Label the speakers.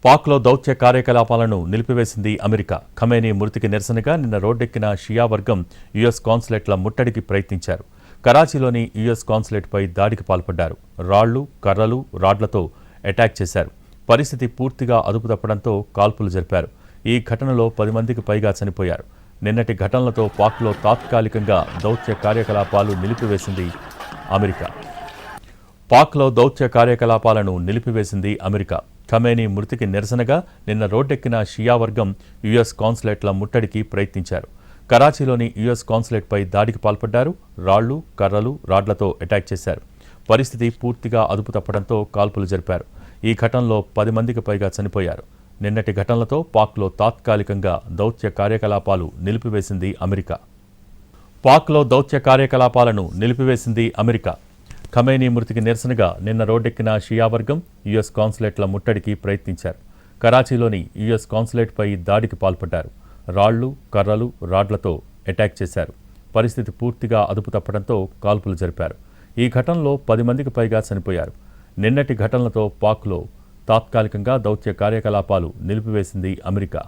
Speaker 1: పాక్లో దౌత్య కార్యకలాపాలను నిలిపివేసింది America. Khamenei మృతికి నిరసనగా నిన్న రోడ్డెక్కిన షియా వర్గం యుఎస్ కాన్సులేట్ల ముట్టడికి ప్రయత్నించారు. కరాచీలోని యుఎస్ కాన్సులేట్పై దాడికి పాల్పడ్డారు. రాళ్లు, కర్రలు, రాడ్లతో అటాక్ చేశారు. పరిస్థితి పూర్తిగా అదుపు తప్పడంతో కాల్పులు జరిపారు. ఈ ఘటనలో 10 మందికి పైగా చనిపోయారు. నిన్నటి ఘటనలతో పాక్లో తాత్కాలికంగా దౌత్య కార్యకలాపాలు నిలిపివేసింది అమెరికా. పాక్లో దౌత్య కార్యకలాపాలను నిలిపివేసింది అమెరికా. ఖమేనీ మృతికి నిరసనగా నిన్న రోడ్డెక్కిన షియా వర్గం యుఎస్ కాన్సులేట్ల ముట్టడికి ప్రయత్నించారు. కరాచీలోని యుఎస్ కాన్సులేట్పై దాడికి పాల్పడ్డారు. రాళ్లు, కర్రలు, రాడ్లతో అటాక్ చేశారు. పరిస్థితి పూర్తిగా అదుపు తప్పడంతో కాల్పులు జరిపారు. ఈ ఘటనలో 10 మందికి పైగా చనిపోయారు. నిన్నటి ఘటనలతో పాక్లో తాత్కాలికంగా దౌత్య కార్యకలాపాలు నిలిపివేసింది అమెరికా. పాక్లో దౌత్య కార్యకలాపాలను నిలిపివేసింది అమెరికా. ఖమేనీ మృతికి నిరసనగా నిన్న రోడ్డెక్కిన షియా వర్గం యుఎస్ కాన్సులేట్ల ముట్టడికి ప్రయత్నించారు. కరాచీలోని యుఎస్ కాన్సులేట్పై దాడికి పాల్పడ్డారు. రాళ్లు, కర్రలు, రాడ్లతో అటాక్ చేశారు. పరిస్థితి పూర్తిగా అదుపు తప్పడంతో కాల్పులు జరిపారు. ఈ ఘటనలో 10 మందికి పైగా చనిపోయారు. నిన్నటి ఘటనలతో పాక్లో తాత్కాలికంగా దౌత్య కార్యకలాపాలు నిలిపివేసింది అమెరికా.